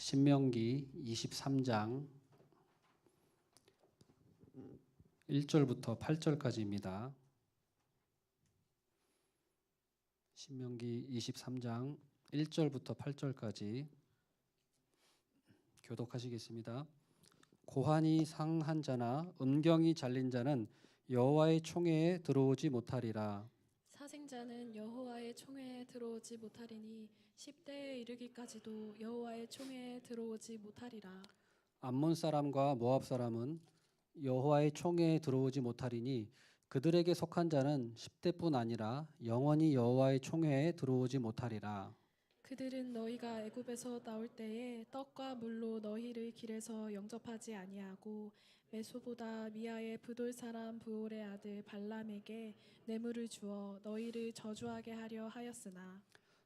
신명기 23장 1절부터 8절까지입니다. 신명기 23장 1절부터 8절까지 교독하시겠습니다. 고환이 상한 자나 음경이 잘린 자는 여호와의 총회에 들어오지 못하리라. 사생자는 여호와의 총회에 들어오지 못하리니 10대에 이르기까지도 여호와의 총회에 들어오지 못하리라. 암몬 사람과 모압 사람은 여호와의 총회에 들어오지 못하리니 그들에게 속한 자는 10대뿐 아니라 영원히 여호와의 총회에 들어오지 못하리라. 그들은 너희가 애굽에서 나올 때에 떡과 물로 너희를 길에서 영접하지 아니하고 메소보다 미아의 브돌 사람 브올의 아들 발람에게 뇌물을 주어 너희를 저주하게 하려 하였으나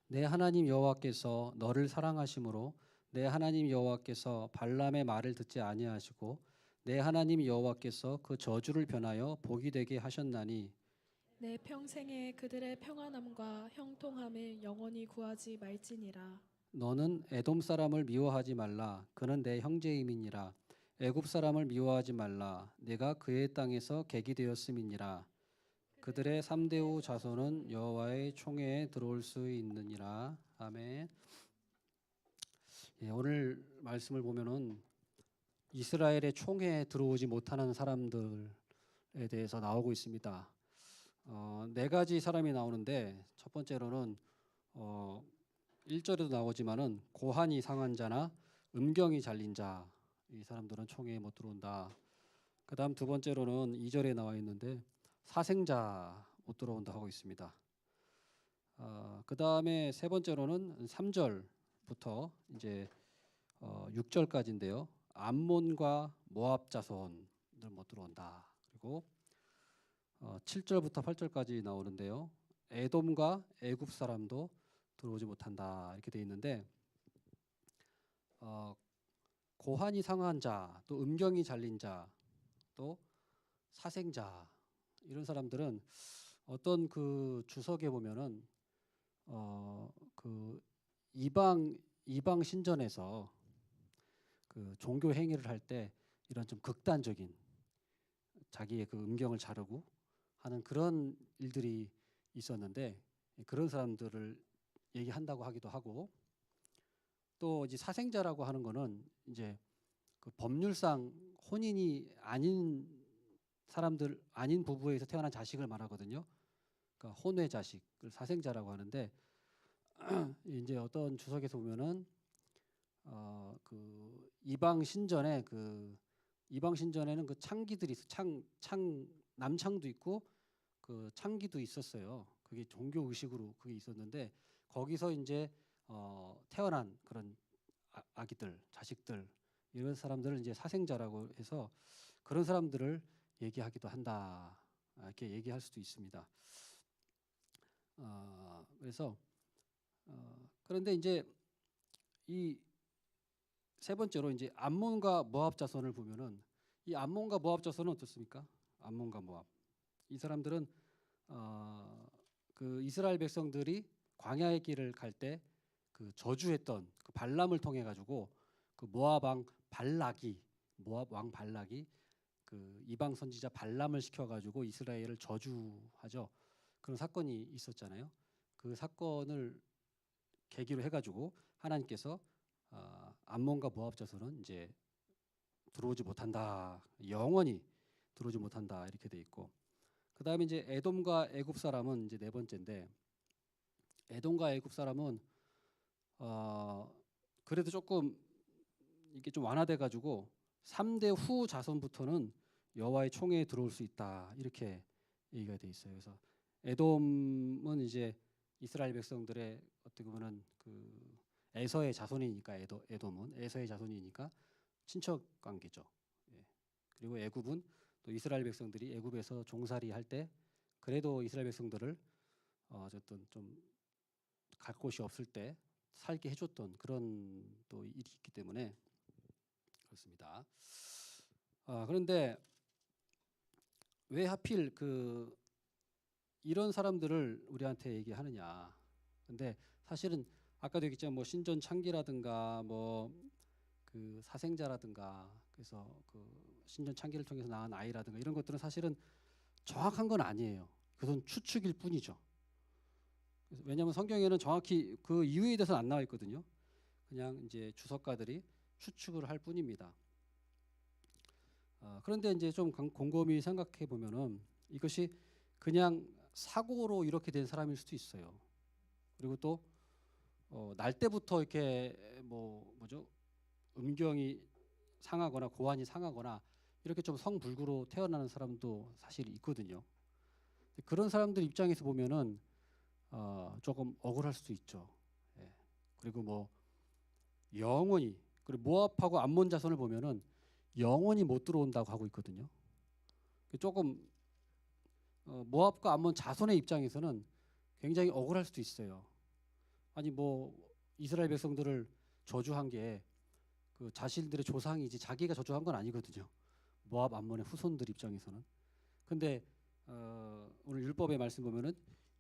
내 하나님 여호와께서 너를 사랑하심으로 내 하나님 여호와께서 발람의 말을 듣지 아니하시고 내 하나님 여호와께서 그 저주를 변하여 복이 되게 하셨나니 내 평생에 그들의 평안함과 형통함을 영원히 구하지 말지니라. 너는 에돔 사람을 미워하지 말라. 그는 내 형제임이니라. 애굽 사람을 미워하지 말라. 내가 그의 땅에서 객이 되었음이니라. 그들의 3대 후 자손은 여호와의 총회에 들어올 수 있느니라. 아멘. 오늘 말씀을 보면은 이스라엘의 총회에 들어오지 못하는 사람들에 대해서 나오고 있습니다. 네 가지 사람이 나오는데 첫 번째로는 1절에도 나오지만은 고환이 상한 자나 음경이 잘린 자, 이 사람들은 총회에 못 들어온다. 그다음 두 번째로는 2절에 나와 있는데 사생자 못 들어온다 하고 있습니다. 그다음에 세 번째로는 3절부터 이제 6절까지인데요. 암몬과 모압 자손들 못 들어온다. 그리고 7절부터 8절까지 나오는데요. 에돔과 애굽 사람도 들어오지 못한다 이렇게 돼 있는데 고환이 상한 자, 또 음경이 잘린 자, 또 사생자 이런 사람들은 어떤 그 주석에 보면은 그 이방 신전에서 그 종교 행위를 할 때 이런 좀 극단적인 자기의 그 음경을 자르고 하는 그런 일들이 있었는데 그런 사람들을 얘기한다고 하기도 하고 또 이제 사생자라고 하는 거는 이제 그 법률상 혼인이 아닌 사람들 아닌 부부에서 태어난 자식을 말하거든요. 그러니까 혼외 자식을 사생자라고 하는데 이제 어떤 주석에서 보면은 그 이방 신전에 이방 신전에는 그 창기들이 남창도 있고 그 창기도 있었어요. 그게 종교 의식으로 그게 있었는데 거기서 이제 태어난 그런 아기들, 자식들 이런 사람들을 이제 사생자라고 해서 그런 사람들을 얘기하기도 한다. 이렇게 얘기할 수도 있습니다. 그래서 그런데 이제 이 세 번째로 이제 암몬과 모압 자손을 보면은 이 암몬과 모압 자손은 어떻습니까? 암몬과 모압 이 사람들은 그 이스라엘 백성들이 광야의 길을 갈 때 그 저주했던 그 발람을 통해 가지고 그 모압 왕 발락이 그 이방 선지자 발람을 시켜 가지고 이스라엘을 저주하죠. 그런 사건이 있었잖아요. 그 사건을 계기로 해 가지고 하나님께서 암몬과 모압 자손은 이제 들어오지 못한다. 영원히 들어오지 못한다. 이렇게 돼 있고. 그다음에 이제 에돔과 애굽 사람은 이제 네 번째인데 에돔과 애굽 사람은 그래도 조금 이게 좀 완화돼 가지고 3대 후 자손부터는 여호와의 총회에 들어올 수 있다. 이렇게 얘기가 돼 있어요. 그래서 에돔은 이제 이스라엘 백성들의 어떻게 보면은 그 에서의 자손이니까 에돔은 에서의 자손이니까 친척 관계죠. 예. 그리고 애굽은 또 이스라엘 백성들이 애굽에서 종살이 할 때 그래도 이스라엘 백성들을 어쨌든 좀 갈 곳이 없을 때 살게 해줬던 그런 또 일이 있기 때문에 그렇습니다. 그런데 왜 하필 그 이런 사람들을 우리한테 얘기하느냐? 근데 사실은 아까도 얘기했지만 뭐 신전 창기라든가 뭐 그 사생자라든가 그래서 그 신전 창기를 통해서 낳은 아이라든가 이런 것들은 사실은 정확한 건 아니에요. 그것은 추측일 뿐이죠. 왜냐하면 성경에는 정확히 그 이유에 대해서는 안 나와 있거든요. 그냥 이제 주석가들이 추측을 할 뿐입니다. 그런데 이제 좀 곰곰이 생각해 보면은 이것이 그냥 사고로 이렇게 된 사람일 수도 있어요. 그리고 또 날 때부터 이렇게 뭐죠 음경이 상하거나 고환이 상하거나 이렇게 좀 성불구로 태어나는 사람도 사실 있거든요. 그런 사람들 입장에서 보면은 조금 억울할 수도 있죠. 예. 그리고 뭐 영원히 그리고 모압하고 암몬 자손을 보면은 영원히 못 들어온다고 하고 있거든요. 조금 모압과 암몬 자손의 입장에서는 굉장히 억울할 수도 있어요. 아니 뭐 이스라엘 백성들을 저주한 게 그 자신들의 조상이지 자기가 저주한 건 아니거든요. 모압 암몬의 후손들 입장에서는. 근데 오늘 율법의 말씀 보면은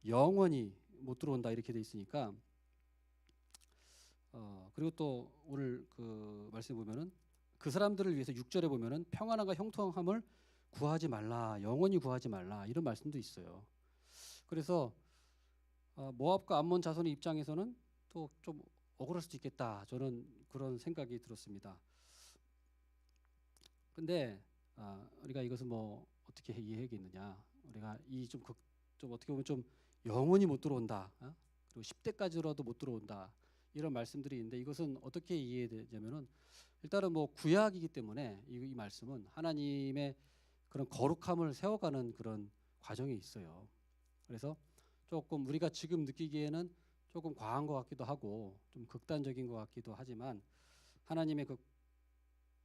영원히 못 들어온다 이렇게 돼 있으니까 그리고 또 오늘 그 말씀 보면은 그 사람들을 위해서 6절에 보면은 평안함과 형통함을 구하지 말라, 영원히 구하지 말라 이런 말씀도 있어요. 그래서 모압과 암몬 자손의 입장에서는 또 좀 억울할 수도 있겠다. 저는 그런 생각이 들었습니다. 근데 우리가 이것을 뭐 어떻게 이해하겠느냐? 우리가 이 좀 어떻게 보면 좀 영원히 못 들어온다. 그리고 10대까지라도 못 들어온다. 이런 말씀들이 있는데 이것은 어떻게 이해되냐면은 일단은 뭐 구약이기 때문에 이 말씀은 하나님의 그런 거룩함을 세워가는 그런 과정이 있어요. 그래서 조금 우리가 지금 느끼기에는 조금 과한 것 같기도 하고 좀 극단적인 것 같기도 하지만 하나님의 그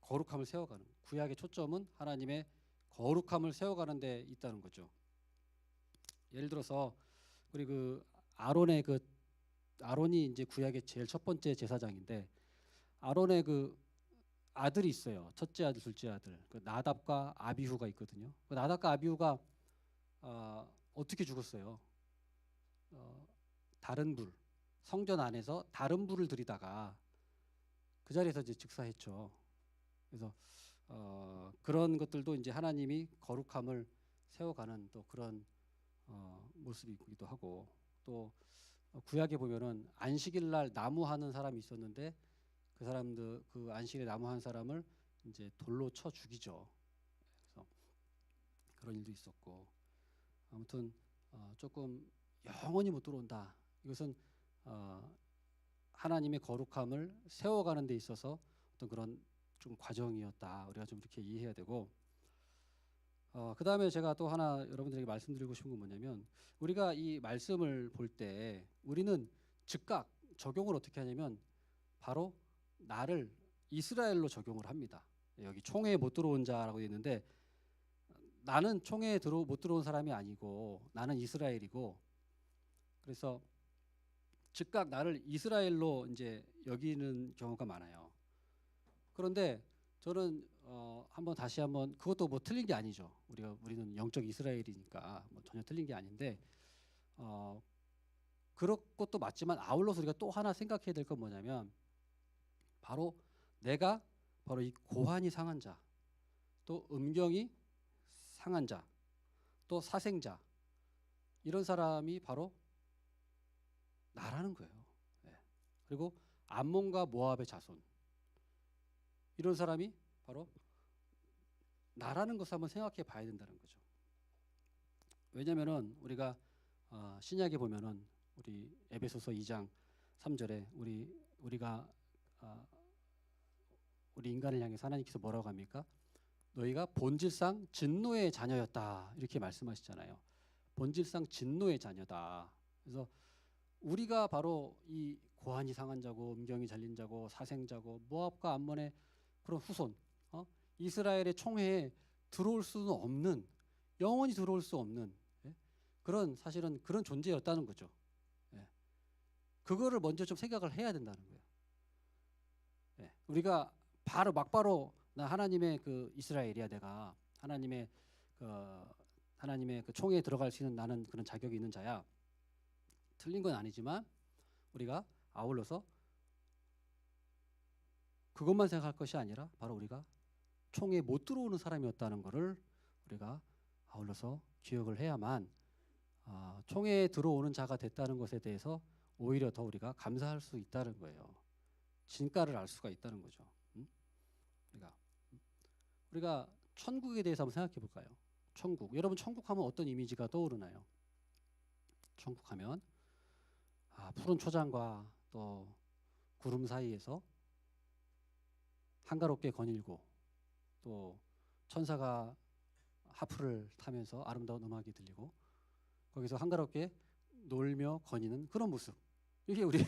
거룩함을 세워가는 구약의 초점은 하나님의 거룩함을 세워가는 데 있다는 거죠. 예를 들어서 우리 그 아론이 이제 구약의 제일 첫 번째 제사장인데 아론의 그 아들이 있어요. 첫째 아들, 둘째 아들. 그 나답과 아비후가 있거든요. 그 나답과 아비후가 어떻게 죽었어요? 다른 불, 성전 안에서 다른 불을 들이다가 그 자리에서 이제 즉사했죠. 그래서 그런 것들도 이제 하나님이 거룩함을 세워가는 또 그런 모습이기도 하고 또 구약에 보면은 안식일 날 나무하는 사람이 있었는데 그 사람들 그 안식일에 나무한 사람을 이제 돌로 쳐 죽이죠. 그래서 그런 일도 있었고 아무튼 조금 영원히 못 들어온다. 이것은 하나님의 거룩함을 세워가는 데 있어서 어떤 그런 좀 과정이었다. 우리가 좀 이렇게 이해해야 되고 그 다음에 제가 또 하나 여러분들에게 말씀드리고 싶은 건 뭐냐면 우리가 이 말씀을 볼 때 우리는 즉각 적용을 어떻게 하냐면 바로 나를 이스라엘로 적용을 합니다. 여기 총회에 못 들어온 자라고 되어 있는데 나는 총회에 못 들어온 사람이 아니고 나는 이스라엘이고 그래서 즉각 나를 이스라엘로 이제 여기는 경우가 많아요. 그런데 저는 다시 한번 그것도 뭐 틀린 게 아니죠. 우리는 영적 이스라엘이니까 뭐 전혀 틀린 게 아닌데 그런 것도 맞지만 아울러서 우리가 또 하나 생각해야 될 건 뭐냐면 바로 내가 바로 이 고환이 상한 자, 또 음경이 상한 자, 또 사생자 이런 사람이 바로 나라는 거예요. 네. 그리고 암몬과 모압의 자손 이런 사람이 바로 나라는 것을 한번 생각해 봐야 된다는 거죠. 왜냐하면은 우리가 신약에 보면은 우리 에베소서 2장 3절에 우리가 우리 인간을 향해서 하나님께서 뭐라고 합니까? 너희가 본질상 진노의 자녀였다 이렇게 말씀하시잖아요. 본질상 진노의 자녀다. 그래서 우리가 바로 이 고환이 상한 자고 음경이 잘린 자고 사생자고 모압과 암몬의 그런 후손, 이스라엘의 총회에 들어올 수는 없는 영원히 들어올 수 없는 그런 사실은 그런 존재였다는 거죠. 예. 그거를 먼저 좀 생각을 해야 된다는 거예요. 예. 우리가 막바로 나 하나님의 그 이스라엘이야 내가 하나님의 그 총회에 들어갈 수 있는 나는 그런 자격이 있는 자야. 틀린 건 아니지만 우리가 아울러서 그것만 생각할 것이 아니라 바로 우리가 총에 못 들어오는 사람이었다는 것을 우리가 아울러서 기억을 해야만 총에 들어오는 자가 됐다는 것에 대해서 오히려 더 우리가 감사할 수 있다는 거예요. 진가를 알 수가 있다는 거죠. 우리가 천국에 대해서 한번 생각해 볼까요? 천국. 여러분 천국하면 어떤 이미지가 떠오르나요? 천국하면 푸른 초장과 또 구름 사이에서 한가롭게 거닐고 또 천사가 하프를 타면서 아름다운 음악이 들리고 거기서 한가롭게 놀며 거니는 그런 모습. 이게 우리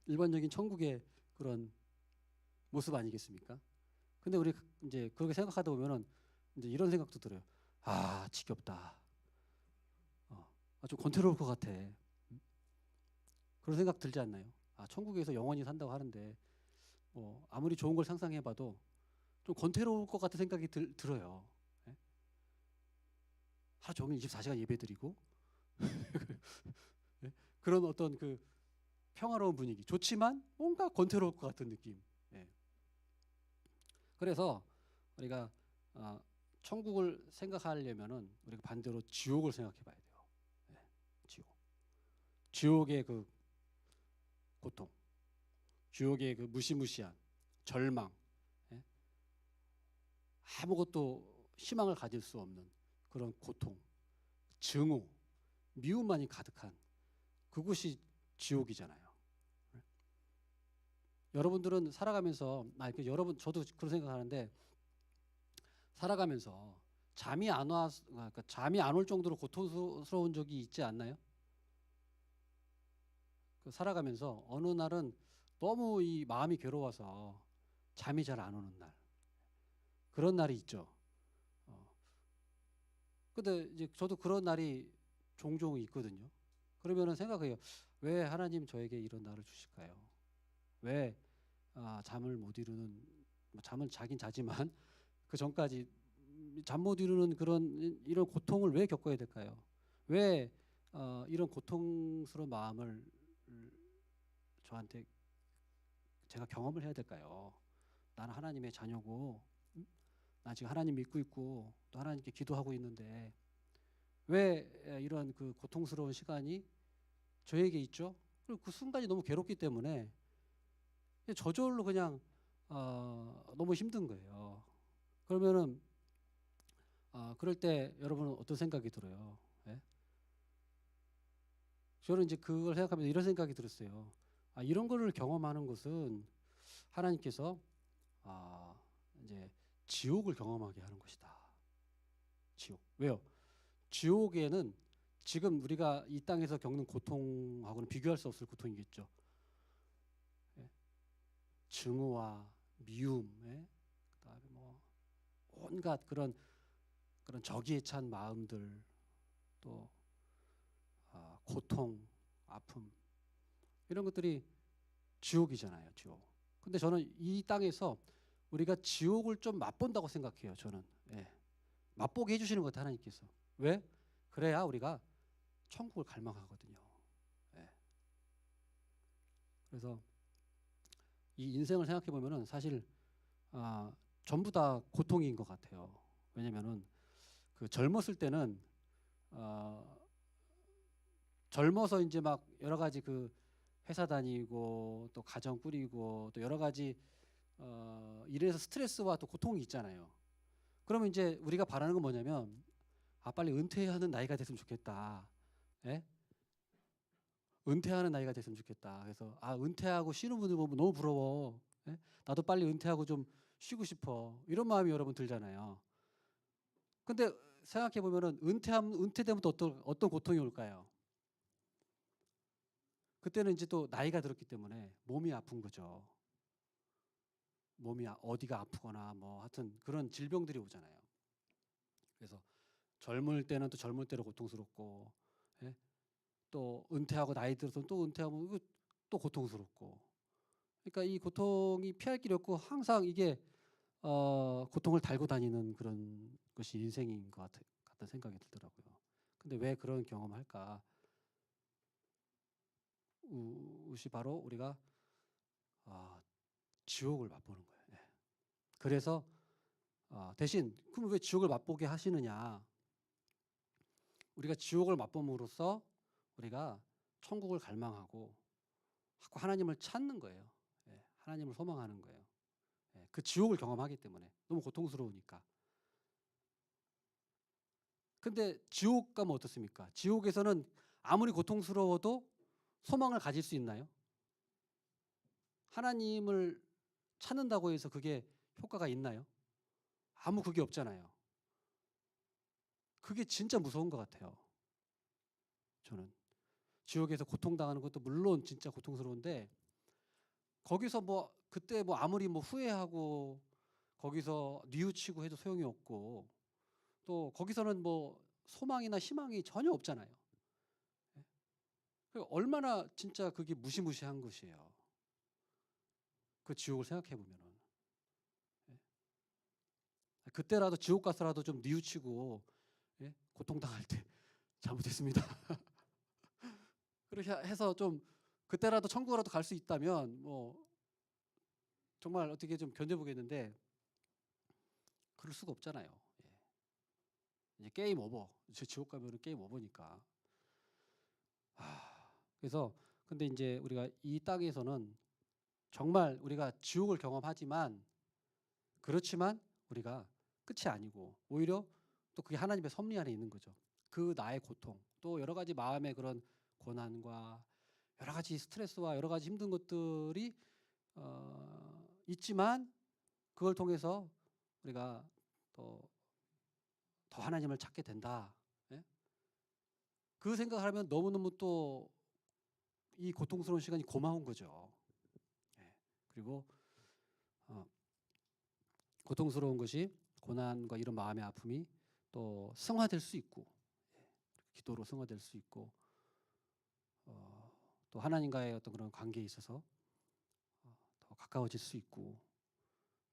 일반적인 천국의 그런 모습 아니겠습니까? 근데 우리 이제 그렇게 생각하다 보면은 이제 이런 생각도 들어요. 지겹다. 좀 권태로울 것 같아. 그런 생각 들지 않나요? 천국에서 영원히 산다고 하는데 아무리 좋은 걸 상상해봐도 좀 권태로울 것 같은 생각이 들어요. 예? 하루 종일 24시간 예배드리고 예? 그런 어떤 그 평화로운 분위기 좋지만 뭔가 권태로울 것 같은 느낌. 예. 그래서 우리가 천국을 생각하려면은 우리가 반대로 지옥을 생각해봐야 돼요. 예. 지옥의 그 고통, 지옥의 그 무시무시한 절망, 예? 아무것도 희망을 가질 수 없는 그런 고통, 증오, 미움만이 가득한 그곳이 지옥이잖아요. 여러분들은 살아가면서 여러분 저도 그런 생각하는데 살아가면서 잠이 안 올 정도로 고통스러운 적이 있지 않나요? 살아가면서 어느 날은 너무 이 마음이 괴로워서 잠이 잘 안 오는 날 그런 날이 있죠. 근데 이제 저도 그런 날이 종종 있거든요. 그러면은 생각해요. 왜 하나님 저에게 이런 날을 주실까요? 왜 잠을 못 이루는 잠을 자긴 자지만 그 전까지 잠 못 이루는 이런 고통을 왜 겪어야 될까요? 왜 이런 고통스러운 마음을 저한테 제가 경험을 해야 될까요? 나는 하나님의 자녀고, 나 지금 하나님 믿고 있고 또 하나님께 기도하고 있는데 왜 이런 그 고통스러운 시간이 저에게 있죠? 그리고 그 순간이 너무 괴롭기 때문에 저절로 그냥 너무 힘든 거예요. 그러면은 그럴 때 여러분은 어떤 생각이 들어요? 예? 저는 이제 그걸 생각하면서 이런 생각이 들었어요. 이런 거를 경험하는 것은 하나님께서 이제 지옥을 경험하게 하는 것이다. 지옥. 왜요? 지옥에는 지금 우리가 이 땅에서 겪는 고통하고는 비교할 수 없을 고통이겠죠. 예? 증오와 미움, 예? 그다음에 뭐 온갖 그런 적이에 찬 마음들, 또 고통, 아픔 이런 것들이 지옥이잖아요. 지옥. 근데 저는 이 땅에서 우리가 지옥을 좀 맛본다고 생각해요. 저는 맛보게 해주시는 것 같아요. 하나님께서. 왜? 그래야 우리가 천국을 갈망하거든요. 그래서 이 인생을 생각해 보면은 사실 전부 다 고통인 것 같아요. 왜냐면은 그 젊었을 때는 젊어서 이제 막 여러 가지 그 회사 다니고 또 가정 꾸리고 또 여러 가지 일에서 스트레스와 또 고통이 있잖아요. 그러면 이제 우리가 바라는 건 뭐냐면 빨리 은퇴하는 나이가 됐으면 좋겠다. 예? 은퇴하는 나이가 됐으면 좋겠다. 그래서 은퇴하고 쉬는 분들 보면 너무 부러워. 예? 나도 빨리 은퇴하고 좀 쉬고 싶어. 이런 마음이 여러분 들잖아요. 근데 생각해 보면은 은퇴되면 또 어떤 고통이 올까요? 그때는 이제 또 나이가 들었기 때문에 몸이 아픈 거죠. 몸이 어디가 아프거나 뭐 하여튼 그런 질병들이 오잖아요. 그래서 젊을 때는 또 젊을 때로 고통스럽고, 예? 또 은퇴하고 나이 들어서 또 은퇴하면 이거 또 고통스럽고. 그러니까 이 고통이 피할 길이 없고 항상 이게 고통을 달고 다니는 그런 것이 인생인 것 같은 생각이 들더라고요. 근데 왜 그런 경험을 할까? 그것이 바로 우리가 지옥을 맛보는 거예요. 예. 그래서 대신 그럼 왜 지옥을 맛보게 하시느냐? 우리가 지옥을 맛봄으로써 우리가 천국을 갈망하고 하나님을 찾는 거예요. 예. 하나님을 소망하는 거예요. 예. 그 지옥을 경험하기 때문에 너무 고통스러우니까. 근데 지옥 가면 어떻습니까? 지옥에서는 아무리 고통스러워도 소망을 가질 수 있나요? 하나님을 찾는다고 해서 그게 효과가 있나요? 아무 그게 없잖아요. 그게 진짜 무서운 것 같아요. 저는 지옥에서 고통당하는 것도 물론 진짜 고통스러운데 거기서 뭐 그때 뭐 아무리 뭐 후회하고 거기서 뉘우치고 해도 소용이 없고 또 거기서는 뭐 소망이나 희망이 전혀 없잖아요. 예? 얼마나 진짜 그게 무시무시한 것이에요. 그 지옥을 생각해 보면은. 예? 그때라도 지옥 가서라도 좀 뉘우치고 예? 고통당할 때 잘못했습니다. 그렇게 해서 좀 그때라도 천국으로도 갈 수 있다면 뭐 정말 어떻게 좀 견뎌보겠는데 그럴 수가 없잖아요. 예. 이제 게임 오버. 지옥 가면은 게임 오버니까. 그래서 근데 이제 우리가 이 땅에서는 정말 우리가 지옥을 경험하지만 그렇지만 우리가 끝이 아니고 오히려 또 그게 하나님의 섭리 안에 있는 거죠. 그 나의 고통 또 여러 가지 마음의 그런 고난과 여러 가지 스트레스와 여러 가지 힘든 것들이 있지만 그걸 통해서 우리가 더 하나님을 찾게 된다. 예? 그 생각을 하면 너무너무 또 이 고통스러운 시간이 고마운 거죠. 예. 그리고 고통스러운 것이 고난과 이런 마음의 아픔이 또 승화될 수 있고 예. 기도로 승화될 수 있고 또 하나님과의 어떤 그런 관계에 있어서 더 가까워질 수 있고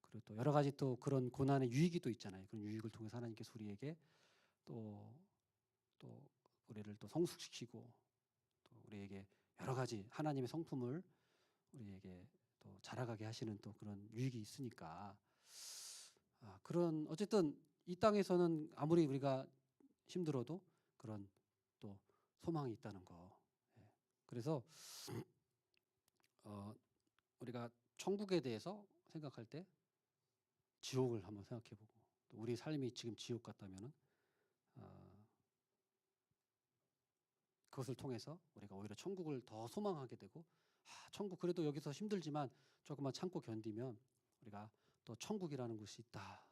그리고 또 여러 가지 또 그런 고난의 유익이 또 있잖아요. 그런 유익을 통해서 하나님께서 우리에게 또 우리를 또 성숙시키고 또 우리에게 여러 가지 하나님의 성품을 우리에게 또 자라가게 하시는 또 그런 유익이 있으니까 그런 어쨌든 이 땅에서는 아무리 우리가 힘들어도 그런 또 소망이 있다는 거. 예. 그래서 우리가 천국에 대해서 생각할 때 지옥을 한번 생각해보고 또 우리 삶이 지금 지옥 같다면은 그것을 통해서 우리가 오히려 천국을 더 소망하게 되고 천국 그래도 여기서 힘들지만 조금만 참고 견디면 우리가 또 천국이라는 곳이 있다.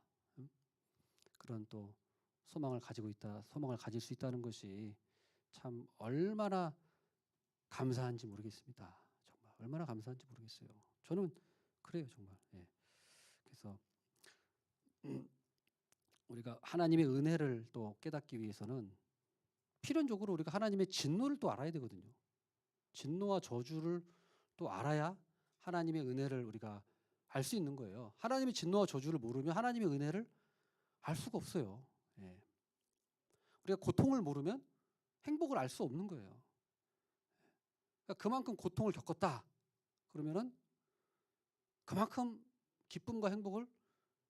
그런 또 소망을 가지고 있다. 소망을 가질 수 있다는 것이 참 얼마나 감사한지 모르겠습니다. 정말 얼마나 감사한지 모르겠어요. 저는 그래요 정말. 예. 그래서 우리가 하나님의 은혜를 또 깨닫기 위해서는 필연적으로 우리가 하나님의 진노를 또 알아야 되거든요. 진노와 저주를 또 알아야 하나님의 은혜를 우리가 알 수 있는 거예요. 하나님의 진노와 저주를 모르면 하나님의 은혜를 알 수가 없어요. 예. 우리가 고통을 모르면 행복을 알 수 없는 거예요. 그러니까 그만큼 고통을 겪었다. 그러면은 그만큼 기쁨과 행복을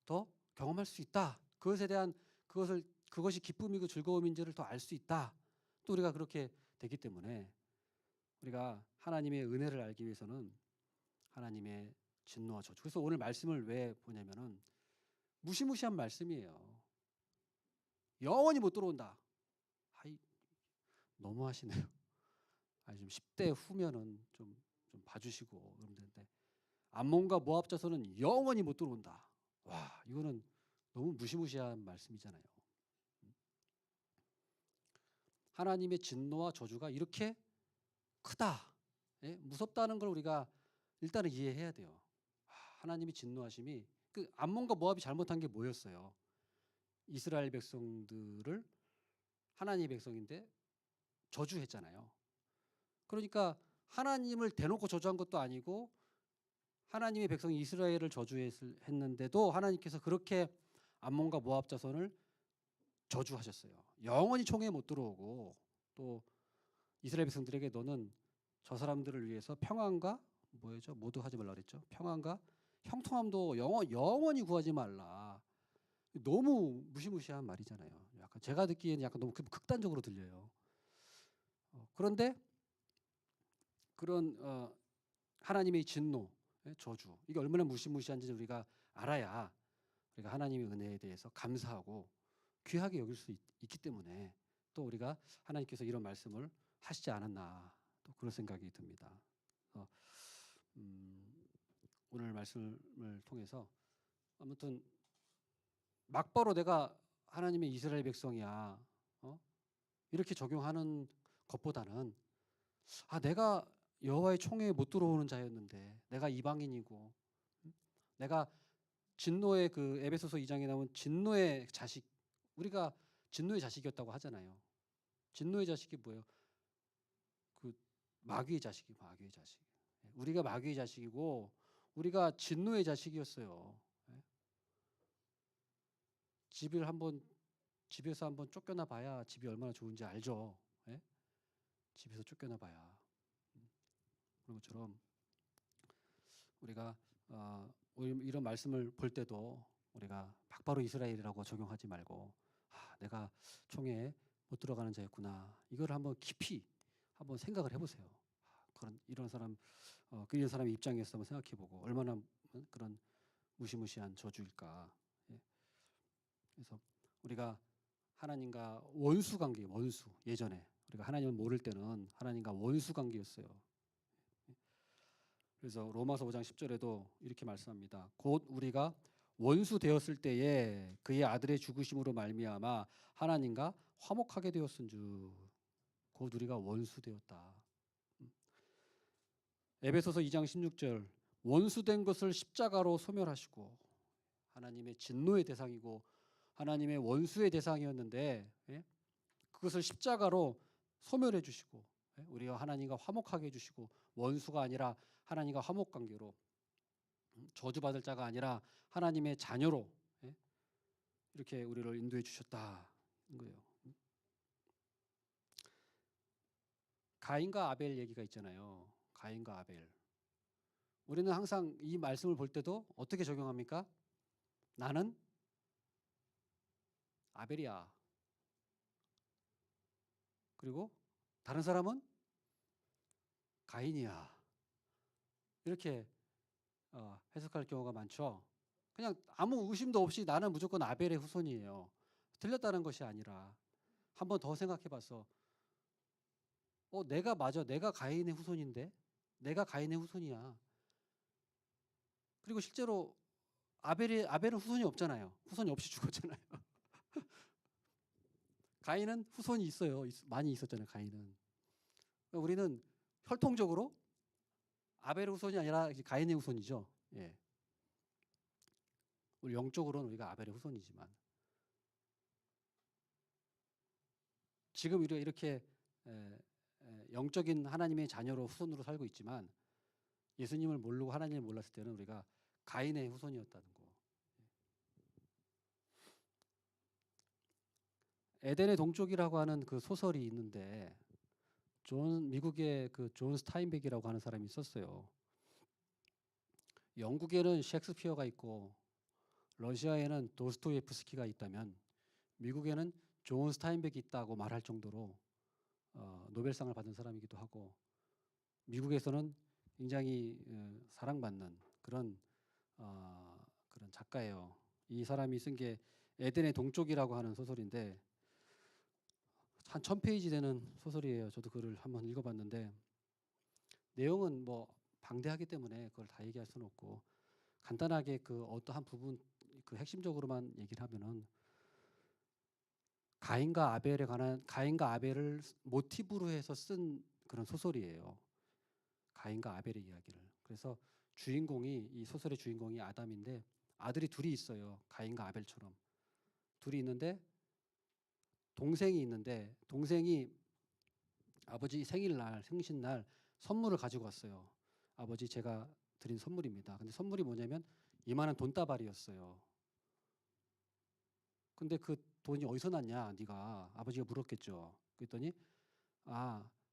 더 경험할 수 있다. 그것에 대한 그것이 기쁨이고 즐거움인지를 더 알 수 있다. 또 우리가 그렇게 되기 때문에 우리가 하나님의 은혜를 알기 위해서는 하나님의 진노와 저주. 그래서 오늘 말씀을 왜 보냐면은 무시무시한 말씀이에요. 영원히 못 들어온다. 너무 하시네요. 좀 10대 후면은 좀 봐주시고 그러면 되는데 암몬과 모압 자손은 영원히 못 들어온다. 와 이거는 너무 무시무시한 말씀이잖아요. 하나님의 진노와 저주가 이렇게 크다, 예? 무섭다는 걸 우리가 일단은 이해해야 돼요. 하나님이 진노하심이 그 암몬과 모압이 잘못한 게 뭐였어요? 이스라엘 백성들을 하나님의 백성인데 저주했잖아요. 그러니까 하나님을 대놓고 저주한 것도 아니고 하나님의 백성 이스라엘을 저주했는데도 하나님께서 그렇게 암몬과 모압 자손을 저주하셨어요. 영원히 총에 못 들어오고 또 이스라엘 백성들에게 너는 저 사람들을 위해서 평안과 뭐였죠? 모두 하지 말라 그랬죠. 평안과 형통함도 영원히 구하지 말라. 너무 무시무시한 말이잖아요. 약간 제가 듣기에는 약간 너무 극단적으로 들려요. 그런데 그런 하나님의 진노, 저주, 이게 얼마나 무시무시한지 우리가 알아야 우리가 하나님의 은혜에 대해서 감사하고 귀하게 여길 수 있기 때문에 또 우리가 하나님께서 이런 말씀을 하시지 않았나 또 그런 생각이 듭니다. 오늘 말씀을 통해서 아무튼 막바로 내가 하나님의 이스라엘 백성이야, 이렇게 적용하는 것보다는 내가 여호와의 총회에 못 들어오는 자였는데, 내가 이방인이고, 내가 진노의 그 에베소서 2장에 나온 진노의 자식, 우리가 진노의 자식이었다고 하잖아요. 진노의 자식이 뭐예요? 그 마귀의 자식이 마귀의 자식. 우리가 마귀의 자식이고 우리가 진노의 자식이었어요. 집에서 한번 쫓겨나 봐야 집이 얼마나 좋은지 알죠. 집에서 쫓겨나 봐야. 그런 것처럼 우리가 이런 말씀을 볼 때도 우리가 막바로 이스라엘이라고 적용하지 말고 내가 총회에 못 들어가는 자였구나. 이걸 한번 깊이 한번 생각을 해보세요. 이런 사람의 입장에서 한번 생각해보고 얼마나 그런 무시무시한 저주일까. 그래서 우리가 하나님과 원수 관계, 예전에 우리가 하나님을 모를 때는 하나님과 원수 관계였어요. 그래서 로마서 5장 10절에도 이렇게 말씀합니다. 곧 우리가 원수 되었을 때에 그의 아들의 죽으심으로 말미암아 하나님과 화목하게 되었은즉. 곧 우리가 원수 되었다. 에베소서 2장 16절, 원수된 것을 십자가로 소멸하시고, 하나님의 진노의 대상이고 하나님의 원수의 대상이었는데 그것을 십자가로 소멸해 주시고 우리가 하나님과 화목하게 해주시고, 원수가 아니라 하나님과 화목 관계로, 저주받을 자가 아니라 하나님의 자녀로 이렇게 우리를 인도해 주셨다는 거예요. 가인과 아벨 얘기가 있잖아요. 가인과 아벨. 우리는 항상 이 말씀을 볼 때도 어떻게 적용합니까? 나는 아벨이야. 그리고 다른 사람은 가인이야. 이렇게 해석할 경우가 많죠. 그냥 아무 의심도 없이 나는 무조건 아벨의 후손이에요. 틀렸다는 것이 아니라 한 번 더 생각해 봐서 내가 가인의 후손인데, 내가 가인의 후손이야. 그리고 실제로 아벨은 후손이 없잖아요. 후손이 없이 죽었잖아요. 가인은 후손이 있어요. 많이 있었잖아요. 가인은. 우리는 혈통적으로 아벨의 후손이 아니라 가인의 후손이죠. 예. 우리 영적으로는 우리가 아벨의 후손이지만 지금 우리가 이렇게 영적인 하나님의 자녀로 후손으로 살고 있지만 예수님을 모르고 하나님을 몰랐을 때는 우리가 가인의 후손이었다는 거. 에덴의 동쪽이라고 하는 그 소설이 있는데 미국의 그 존 스타인백이라고 하는 사람이 있었어요. 영국에는 셰익스피어가 있고 러시아에는 도스토예프스키가 있다면 미국에는 존 스타인백이 있다고 말할 정도로 노벨상을 받은 사람이기도 하고, 미국에서는 굉장히 사랑받는 그런 작가예요. 이 사람이 쓴 게 에덴의 동쪽이라고 하는 소설인데 한 1000페이지 되는 소설이에요. 저도 그걸 한번 읽어봤는데 내용은 뭐 방대하기 때문에 그걸 다 얘기할 수는 없고 간단하게 그 어떠한 부분 그 핵심적으로만 얘기를 하면은 가인과 아벨을 모티브로 해서 쓴 그런 소설이에요. 가인과 아벨의 이야기를. 그래서 이 소설의 주인공이 아담인데 아들이 둘이 있어요. 가인과 아벨처럼 둘이 있는데 동생이 있는데 동생이 아버지 생신날 선물을 가지고 왔어요. 아버지, 제가 드린 선물입니다. 근데 선물이 뭐냐면 이만한 돈다발이었어요. 근데 그 돈이 어디서 났냐? 네가. 아버지가 물었겠죠. 그랬더니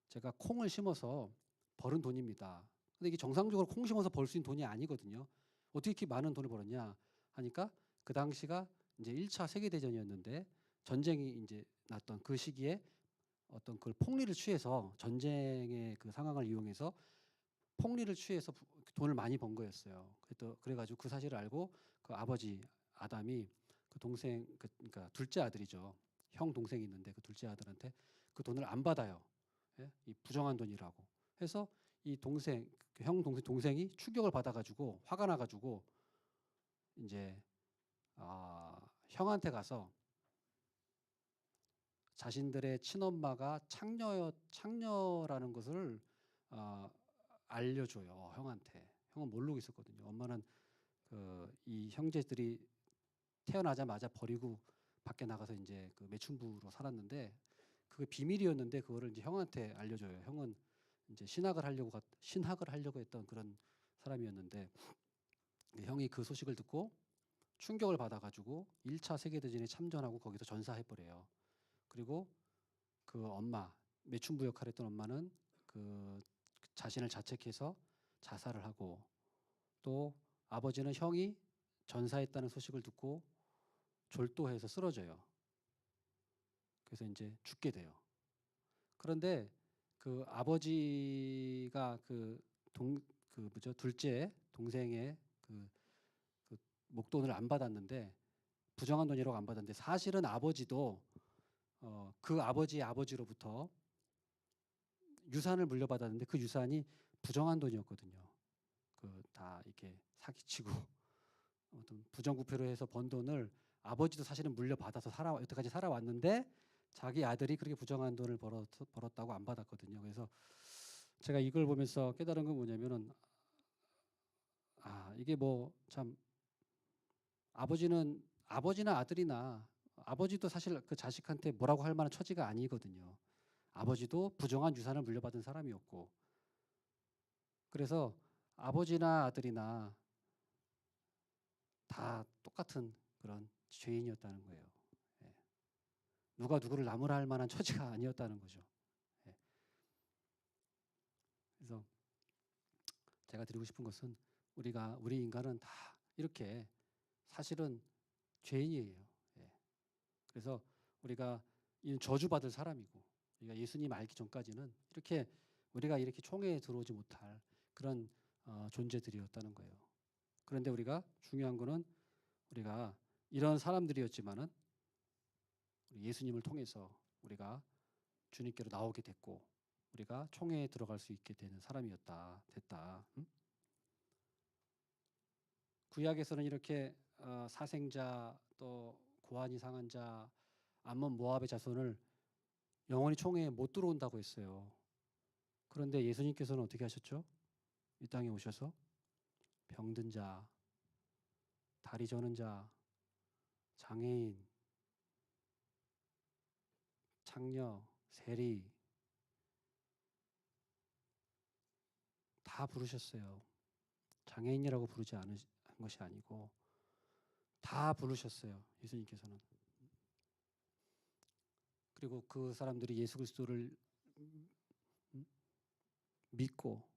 제가 콩을 심어서 벌은 돈입니다. 근데 이게 정상적으로 콩 심어서 벌 수 있는 돈이 아니거든요. 어떻게 이렇게 많은 돈을 벌었냐 하니까 그 당시가 이제 1차 세계 대전이었는데 전쟁이 이제 났던 그 시기에 어떤 그 폭리를 취해서 전쟁의 그 상황을 이용해서 폭리를 취해서 돈을 많이 번 거였어요. 그래가지고 그 사실을 알고 그 아버지 아담이 그 동생 그러니까 둘째 아들이죠. 형 동생이 있는데 그 둘째 아들한테 그 돈을 안 받아요. 예? 이 부정한 돈이라고 해서 이 동생 그형 동생이 충격을 받아가지고 화가 나가지고 이제 형한테 가서 자신들의 친엄마가 창녀라는 것을 어, 알려줘요. 형한테. 형은 모르고 있었거든요. 엄마는 이 형제들이 태어나자마자 버리고 밖에 나가서 이제 그 매춘부로 살았는데 그게 비밀이었는데 그거를 이제 형한테 알려줘요. 형은 이제 신학을 하려고 했던 그런 사람이었는데 형이 그 소식을 듣고 충격을 받아가지고 1차 세계대전에 참전하고 거기서 전사해버려요. 그리고 그 엄마 매춘부 역할을 했던 엄마는 그 자신을 자책해서 자살을 하고 또 아버지는 형이 전사했다는 소식을 듣고 졸도해서 쓰러져요. 그래서 이제 죽게 돼요. 그런데 그 아버지가 둘째 동생의 그 목돈을 안 받았는데 부정한 돈이라고 안 받았는데 사실은 아버지도 그 아버지의 아버지로부터 유산을 물려받았는데 그 유산이 부정한 돈이었거든요. 그 다 이렇게 사기치고 어떤 부정부패로 해서 번 돈을 아버지도 사실은 물려받아서 여태까지 살아왔는데 자기 아들이 그렇게 부정한 돈을 벌었다고 안 받았거든요. 그래서 제가 이걸 보면서 깨달은 건 뭐냐면은 이게 뭐 참 아버지나 아들이나 아버지도 사실 그 자식한테 뭐라고 할 만한 처지가 아니거든요. 아버지도 부정한 유산을 물려받은 사람이었고 그래서 아버지나 아들이나 다 똑같은 그런 죄인이었다는 거예요. 예. 누가 누구를 나무라 할 만한 처지가 아니었다는 거죠. 예. 그래서 제가 드리고 싶은 것은 우리 인간은 다 이렇게 사실은 죄인이에요. 예. 그래서 우리가 저주받을 사람이고 우리가 예수님 알기 전까지는 우리가 이렇게 총회에 들어오지 못할 그런 존재들이었다는 거예요. 그런데 우리가 중요한 거는 우리가 이런 사람들이었지만은 우리 예수님을 통해서 우리가 주님께로 나오게 됐고 우리가 총회에 들어갈 수 있게 되는 됐다. 구약에서는 이렇게 사생자 또 고환이 상한 자 암몬 모압의 자손을 영원히 총회에 못 들어온다고 했어요. 그런데 예수님께서는 어떻게 하셨죠? 이 땅에 오셔서 병든 자, 다리 저는 자, 장애인, 창녀, 세리 다 부르셨어요. 장애인이라고 부르지 않은 것이 아니고 다 부르셨어요. 예수님께서는. 그리고 그 사람들이 예수 그리스도를 믿고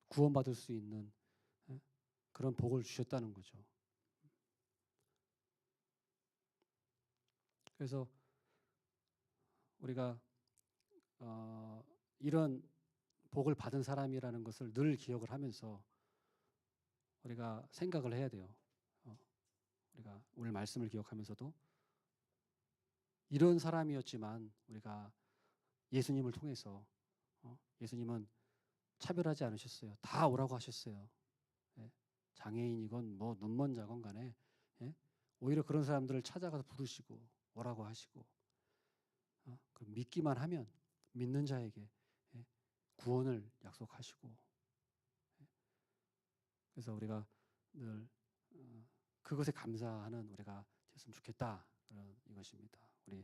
구원받을 수 있는 그런 복을 주셨다는 거죠. 그래서 우리가 이런 복을 받은 사람이라는 것을 늘 기억을 하면서 우리가 생각을 해야 돼요. 우리가 오늘 말씀을 기억하면서도 이런 사람이었지만 우리가 예수님을 통해서 예수님은 차별하지 않으셨어요. 다 오라고 하셨어요. 예? 장애인이건 뭐 눈먼 자건 간에 오히려 그런 사람들을 찾아가서 부르시고 오라고 하시고 그럼 믿기만 하면 믿는 자에게 구원을 약속하시고 그래서 우리가 늘 그것에 감사하는 우리가 됐으면 좋겠다 이것입니다. 우리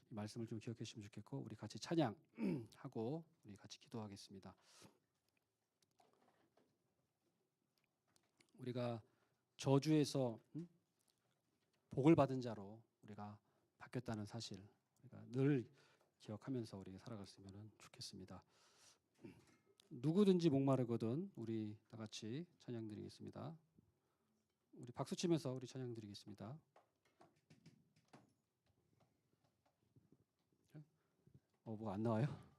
이 말씀을 좀 기억해 주시면 좋겠고 우리 같이 찬양하고 우리 같이 기도하겠습니다. 우리가 저주에서 복을 받은 자로 우리가 바뀌었다는 사실 우리가 늘 기억하면서 우리 살아갔으면 좋겠습니다. 누구든지 목마르거든 우리 다 같이 찬양 드리겠습니다. 우리 박수 치면서 우리 찬양 드리겠습니다. 뭐 안 나와요?